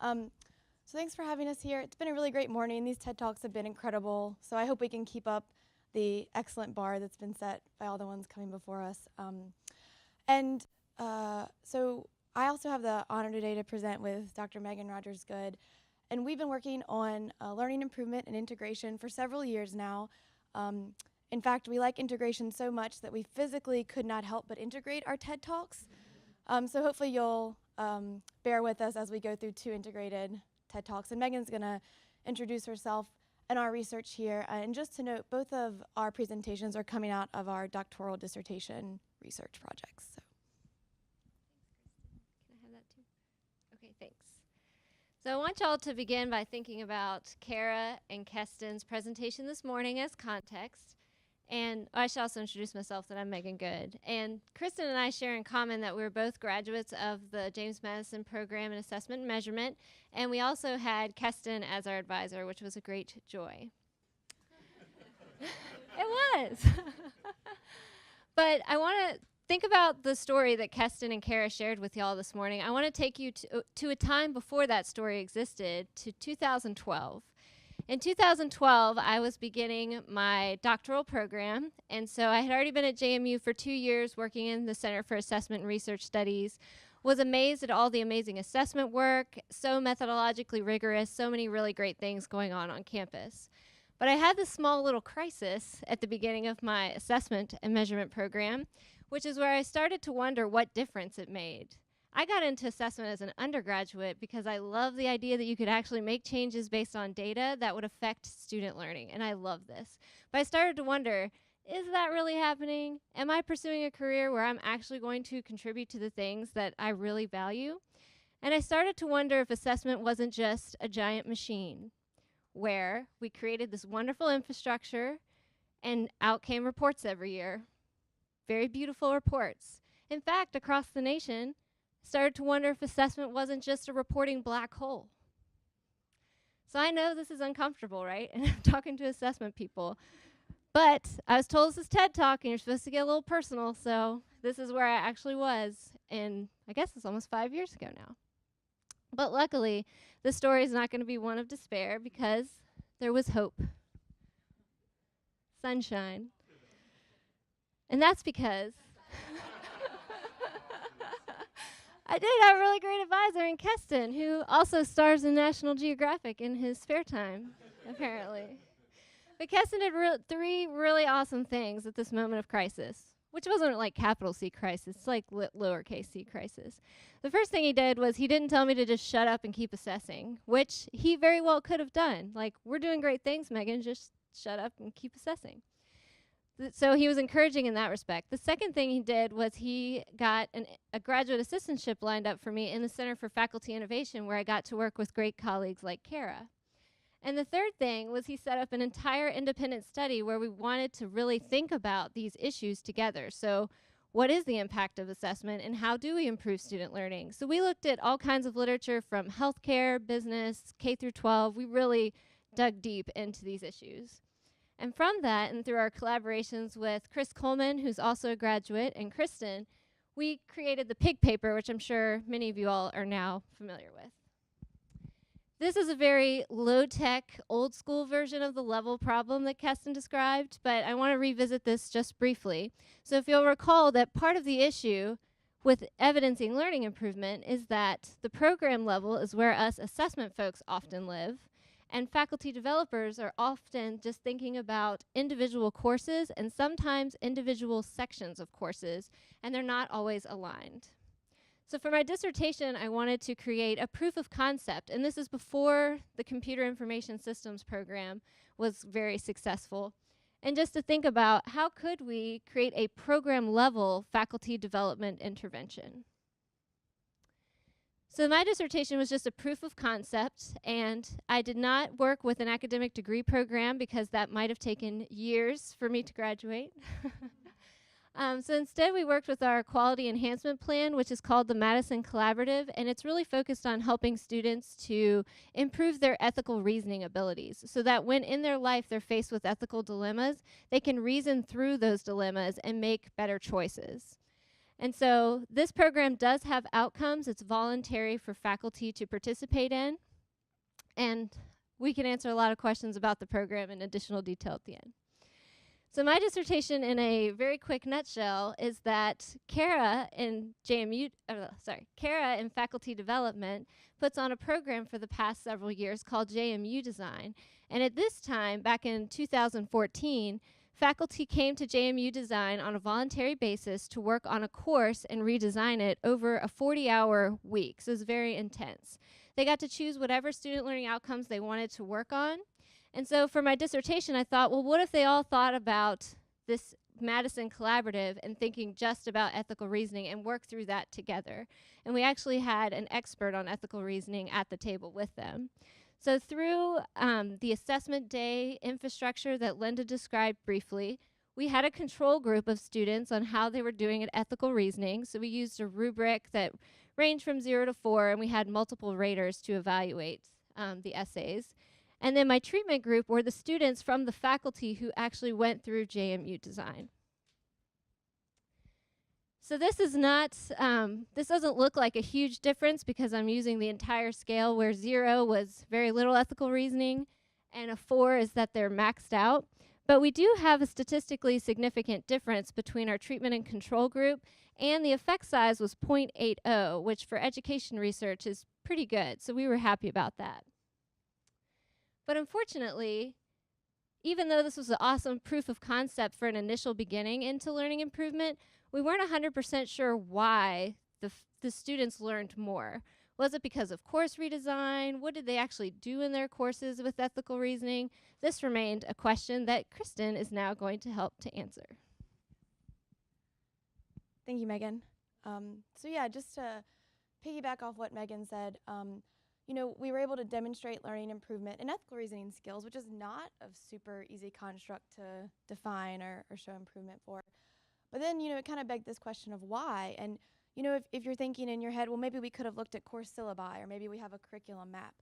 So thanks for having us here. It's been a really great morning. These TED Talks have been incredible. So I hope we can keep up the excellent bar that's been set by all the ones coming before us. So I also have the honor today to present with Dr. Megan Rogers-Good. And we've been working on learning improvement and integration for several years now. In fact, we like integration so much that we physically could not help but integrate our TED Talks. So hopefully you'll bear with us as we go through 2 integrated TED Talks. And Megan's going to introduce herself and our research here. And just to note, both of our presentations are coming out of our doctoral dissertation research projects. So. Can I have that too? Okay, thanks. So I want y'all to begin by thinking about Kara and Keston's presentation this morning as context. And I should also introduce myself that I'm Megan Good. And Kristen and I share in common that we were both graduates of the James Madison Program in Assessment and Measurement. And we also had Keston as our advisor, which was a great joy. It was. But I want to think about the story that Keston and Kara shared with y'all this morning. I want to take you to a time before that story existed, to 2012. In 2012, I was beginning my doctoral program, and so I had already been at JMU for 2 years working in the Center for Assessment and Research Studies, was amazed at all the amazing assessment work, so methodologically rigorous, so many really great things going on campus. But I had this small little crisis at the beginning of my assessment and measurement program, which is where I started to wonder what difference it made. I got into assessment as an undergraduate because I love the idea that you could actually make changes based on data that would affect student learning, and I love this. But I started to wonder, is that really happening? Am I pursuing a career where I'm actually going to contribute to the things that I really value? And I started to wonder if assessment wasn't just a giant machine where we created this wonderful infrastructure and out came reports every year. Very beautiful reports. In fact, across the nation, started to wonder if assessment wasn't just a reporting black hole. So I know this is uncomfortable, right? And I'm talking to assessment people. But I was told this is TED Talk and you're supposed to get a little personal, so this is where I actually was, and I guess it's almost 5 years ago now. But luckily, the story is not going to be one of despair because there was hope. Sunshine. And that's because I did have a really great advisor in Keston, who also stars in National Geographic in his spare time, apparently. But Keston did 3 really awesome things at this moment of crisis, which wasn't like capital C crisis, it's like lowercase c crisis. The first thing he did was he didn't tell me to just shut up and keep assessing, which he very well could have done. Like, we're doing great things, Megan, just shut up and keep assessing. So he was encouraging in that respect. The second thing he did was he got a graduate assistantship lined up for me in the Center for Faculty Innovation, where I got to work with great colleagues like Kara. And the third thing was he set up an entire independent study where we wanted to really think about these issues together. So what is the impact of assessment and how do we improve student learning? So we looked at all kinds of literature from healthcare, business, K through 12. We really dug deep into these issues. And from that, and through our collaborations with Chris Coleman, who's also a graduate, and Kristen, we created the PIG paper, which I'm sure many of you all are now familiar with. This is a very low-tech, old-school version of the level problem that Keston described, but I want to revisit this just briefly. So if you'll recall that part of the issue with evidencing learning improvement is that the program level is where us assessment folks often live, and faculty developers are often just thinking about individual courses and sometimes individual sections of courses, and they're not always aligned. So for my dissertation, I wanted to create a proof of concept, and this is before the Computer Information Systems program was very successful. And just to think about how could we create a program level faculty development intervention. So my dissertation was just a proof of concept, and I did not work with an academic degree program because that might have taken years for me to graduate. So instead, we worked with our quality enhancement plan, which is called the Madison Collaborative, and it's really focused on helping students to improve their ethical reasoning abilities so that when in their life they're faced with ethical dilemmas, they can reason through those dilemmas and make better choices. And so this program does have outcomes. It's voluntary for faculty to participate in. And we can answer a lot of questions about the program in additional detail at the end. So my dissertation in a very quick nutshell is that Kara in faculty development puts on a program for the past several years called JMU Design. And at this time, back in 2014, faculty came to JMU Design on a voluntary basis to work on a course and redesign it over a 40-hour week. So it was very intense. They got to choose whatever student learning outcomes they wanted to work on. And so for my dissertation, I thought, well, what if they all thought about this Madison Collaborative and thinking just about ethical reasoning and work through that together? And we actually had an expert on ethical reasoning at the table with them. So through the assessment day infrastructure that Linda described briefly, we had a control group of students on how they were doing at ethical reasoning. So we used a rubric that ranged from 0 to 4, and we had multiple raters to evaluate the essays. And then my treatment group were the students from the faculty who actually went through JMU Design. So this is not, this doesn't look like a huge difference because I'm using the entire scale, where 0 was very little ethical reasoning and a 4 is that they're maxed out. But we do have a statistically significant difference between our treatment and control group, and the effect size was 0.80, which for education research is pretty good. So we were happy about that. But unfortunately, even though this was an awesome proof of concept for an initial beginning into learning improvement, we weren't 100% sure why the students learned more. Was it because of course redesign? What did they actually do in their courses with ethical reasoning? This remained a question that Kristen is now going to help to answer. Thank you, Megan. So yeah, just to piggyback off what Megan said, you know, we were able to demonstrate learning improvement in ethical reasoning skills, which is not a super easy construct to define or show improvement for. But then, you know, it kind of begged this question of why. And, you know, if you're thinking in your head, well, maybe we could have looked at course syllabi, or maybe we have a curriculum map.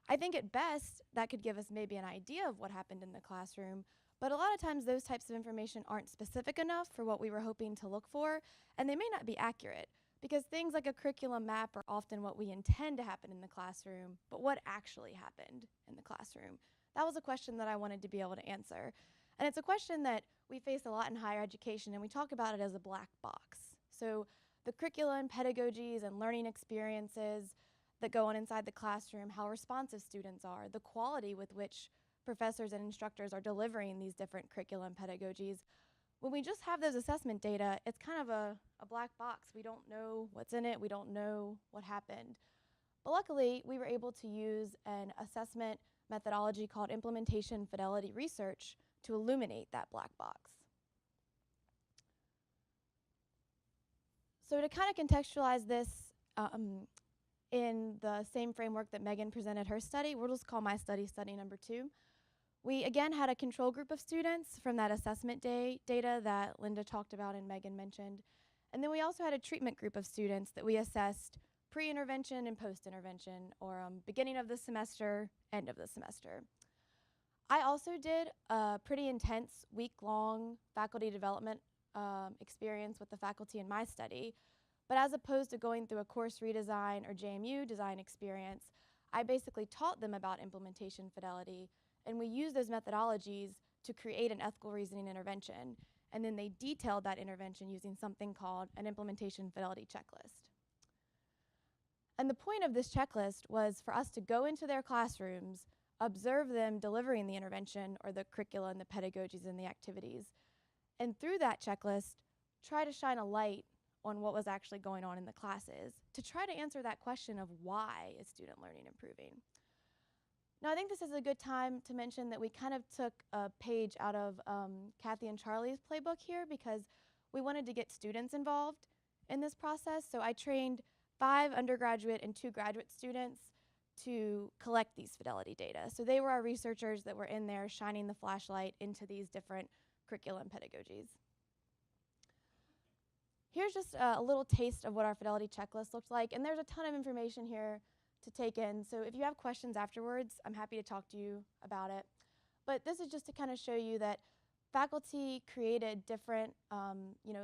I think at best, that could give us maybe an idea of what happened in the classroom. But a lot of times, those types of information aren't specific enough for what we were hoping to look for, and they may not be accurate. Because things like a curriculum map are often what we intend to happen in the classroom, but what actually happened in the classroom? That was a question that I wanted to be able to answer. And it's a question that we face a lot in higher education, and we talk about it as a black box. So the curricula and pedagogies and learning experiences that go on inside the classroom, how responsive students are, the quality with which professors and instructors are delivering these different curricula and pedagogies. When we just have those assessment data, it's kind of a black box. We don't know what's in it. We don't know what happened. But luckily, we were able to use an assessment methodology called implementation fidelity research to illuminate that black box. So to kind of contextualize this in the same framework that Megan presented her study, we'll just call my study study number 2. We again had a control group of students from that assessment day data that Linda talked about and Megan mentioned. And then we also had a treatment group of students that we assessed pre-intervention and post-intervention, or beginning of the semester, end of the semester. I also did a pretty intense week-long faculty development experience with the faculty in my study. But as opposed to going through a course redesign or JMU design experience, I basically taught them about implementation fidelity, and we used those methodologies to create an ethical reasoning intervention. And then they detailed that intervention using something called an implementation fidelity checklist. And the point of this checklist was for us to go into their classrooms, observe them delivering the intervention or the curricula and the pedagogies and the activities, and through that checklist, try to shine a light on what was actually going on in the classes to try to answer that question of why is student learning improving. Now, I think this is a good time to mention that we kind of took a page out of Kathy and Charlie's playbook here, because we wanted to get students involved in this process. So I trained 5 undergraduate and 2 graduate students to collect these fidelity data. So they were our researchers that were in there shining the flashlight into these different curriculum pedagogies. Here's just a little taste of what our fidelity checklist looked like, and there's a ton of information here to take in. So if you have questions afterwards, I'm happy to talk to you about it. But this is just to kind of show you that faculty created different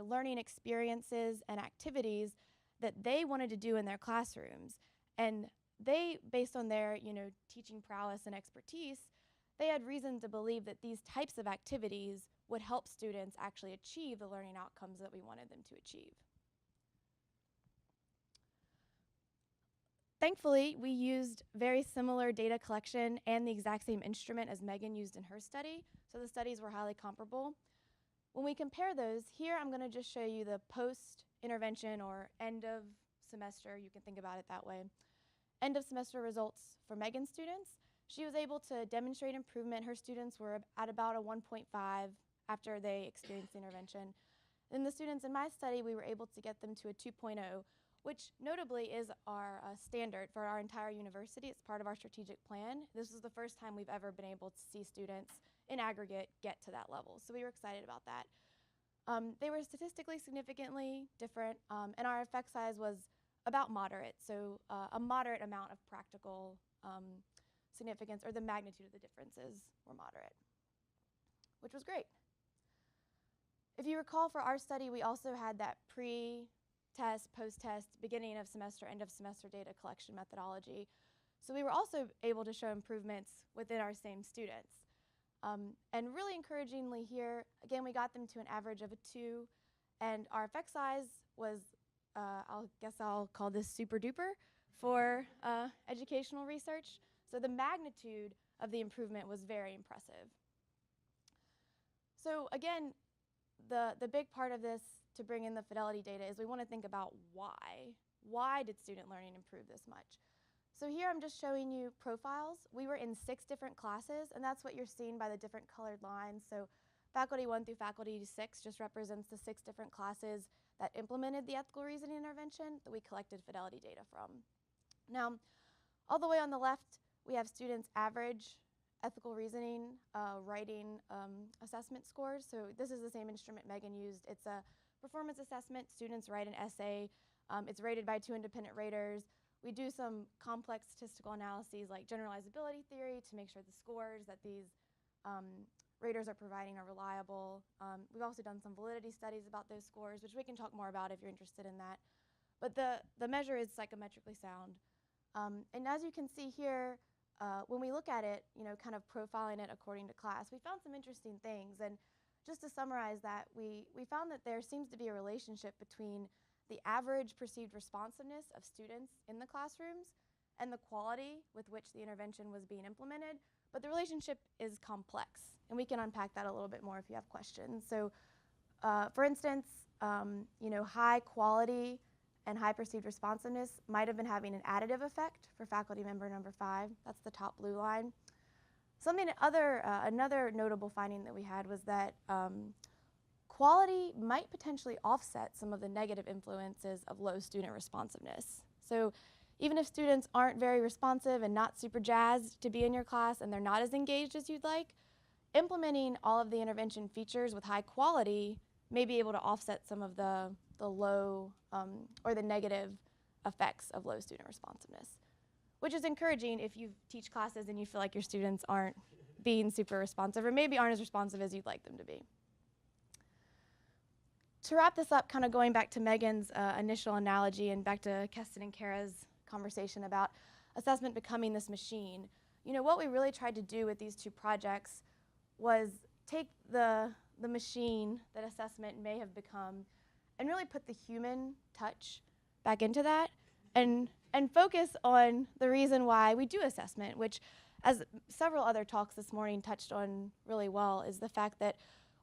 learning experiences and activities that they wanted to do in their classrooms. And they, based on their teaching prowess and expertise, they had reason to believe that these types of activities would help students actually achieve the learning outcomes that we wanted them to achieve. Thankfully, we used very similar data collection and the exact same instrument as Megan used in her study, so the studies were highly comparable. When we compare those, here I'm going to just show you the post-intervention or end of semester, you can think about it that way, end of semester results for Megan's students. She was able to demonstrate improvement. Her students were at about a 1.5 after they experienced the intervention. In the students in my study, we were able to get them to a 2.0, which notably is our standard for our entire university. It's part of our strategic plan. This is the first time we've ever been able to see students in aggregate get to that level, so we were excited about that. They were statistically significantly different, and our effect size was about moderate, so a moderate amount of practical significance, or the magnitude of the differences were moderate, which was great. If you recall, for our study, we also had that pre-test, post-test, beginning of semester, end of semester data collection methodology. So we were also able to show improvements within our same students. And really encouragingly here, again, we got them to an average of a 2, and our effect size was, I'll call this super duper for educational research. So the magnitude of the improvement was very impressive. So again, the big part of this to bring in the fidelity data is we want to think about why. Why did student learning improve this much? So here I'm just showing you profiles. We were in 6 different classes, and that's what you're seeing by the different colored lines. So faculty 1 through faculty 6 just represents the 6 different classes that implemented the ethical reasoning intervention that we collected fidelity data from. Now, all the way on the left, we have students' average ethical reasoning writing assessment scores. So this is the same instrument Megan used. It's a performance assessment. Students write an essay. It's rated by 2 independent raters. We do some complex statistical analyses like generalizability theory to make sure the scores that these raters are providing are reliable. We've also done some validity studies about those scores, which we can talk more about if you're interested in that. But the measure is psychometrically sound. And as you can see here, when we look at it, kind of profiling it according to class, we found some interesting things. And just to summarize that, we found that there seems to be a relationship between the average perceived responsiveness of students in the classrooms and the quality with which the intervention was being implemented. But the relationship is complex, and we can unpack that a little bit more if you have questions. So, for instance, high quality and high perceived responsiveness might have been having an additive effect for faculty member number 5. That's the top blue line. Another notable finding that we had was that quality might potentially offset some of the negative influences of low student responsiveness. So even if students aren't very responsive and not super jazzed to be in your class and they're not as engaged as you'd like, implementing all of the intervention features with high quality may be able to offset some of the low or the negative effects of low student responsiveness, which is encouraging if you teach classes and you feel like your students aren't being super responsive or maybe aren't as responsive as you'd like them to be. To wrap this up, kind of going back to Megan's initial analogy and back to Keston and Kara's conversation about assessment becoming this machine, what we really tried to do with these 2 projects was take the machine that assessment may have become and really put the human touch back into that and focus on the reason why we do assessment, which, as several other talks this morning touched on really well, is the fact that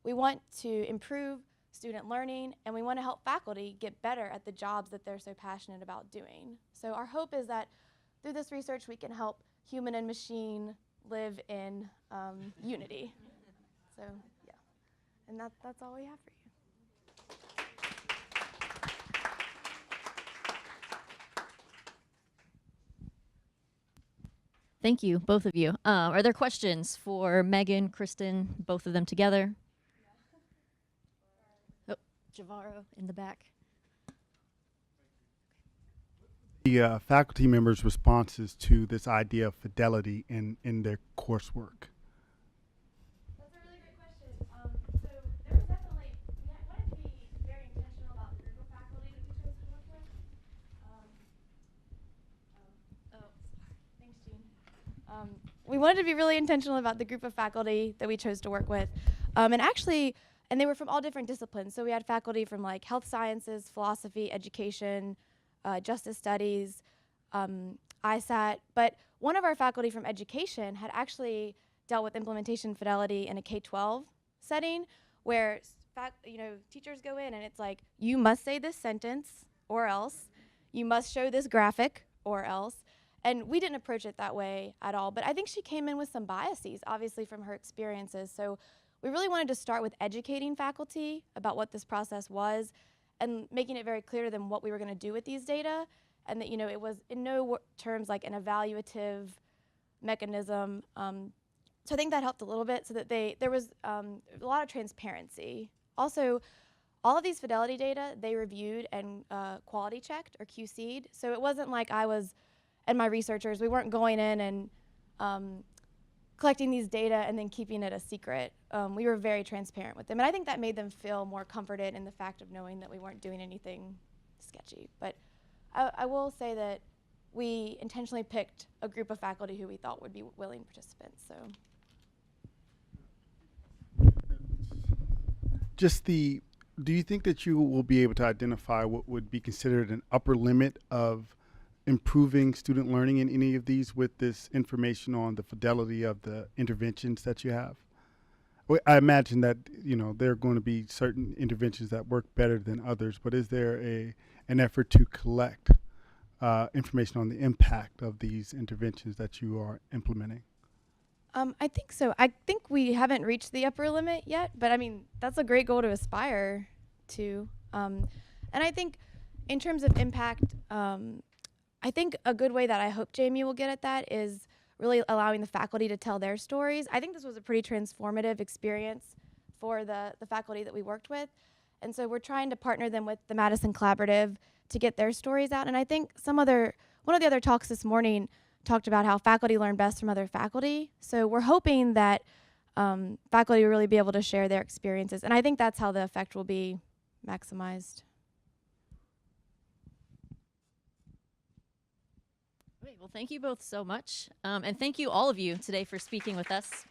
we want to improve student learning and we want to help faculty get better at the jobs that they're so passionate about doing. So our hope is that through this research we can help human and machine live in unity. So yeah, and that's all we have for you. Thank you, both of you. Are there questions for Megan, Kristen, both of them together? Oh, Javaro in the back. The faculty members' responses to this idea of fidelity in their coursework? That's a really great question. So we wanted to be really intentional about the group of faculty that we chose to work with. And they were from all different disciplines. So we had faculty from like health sciences, philosophy, education, justice studies, ISAT. But one of our faculty from education had actually dealt with implementation fidelity in a K-12 setting where teachers go in and it's like, you must say this sentence or else, you must show this graphic or else. And we didn't approach it that way at all. But I think she came in with some biases, obviously from her experiences. So we really wanted to start with educating faculty about what this process was and making it very clear to them what we were going to do with these data, and that it was in no terms like an evaluative mechanism. So I think that helped a little bit, so that there was a lot of transparency. Also, all of these fidelity data they reviewed and quality checked or QC'd. So it wasn't like I was and my researchers, we weren't going in and collecting these data and then keeping it a secret. We were very transparent with them. And I think that made them feel more comforted in the fact of knowing that we weren't doing anything sketchy. But I will say that we intentionally picked a group of faculty who we thought would be willing participants. So, do you think that you will be able to identify what would be considered an upper limit of improving student learning in any of these with this information on the fidelity of the interventions that you have? I imagine that there are going to be certain interventions that work better than others, but is there an effort to collect information on the impact of these interventions that you are implementing? I think so. I think we haven't reached the upper limit yet, but I mean, that's a great goal to aspire to. And I think in terms of impact, I think a good way that I hope Jamie will get at that is really allowing the faculty to tell their stories. I think this was a pretty transformative experience for the faculty that we worked with. And so we're trying to partner them with the Madison Collaborative to get their stories out. And I think one of the other talks this morning talked about how faculty learn best from other faculty. So we're hoping that faculty will really be able to share their experiences. And I think that's how the effect will be maximized. Great. Well, thank you both so much. And thank you all of you today for speaking with us.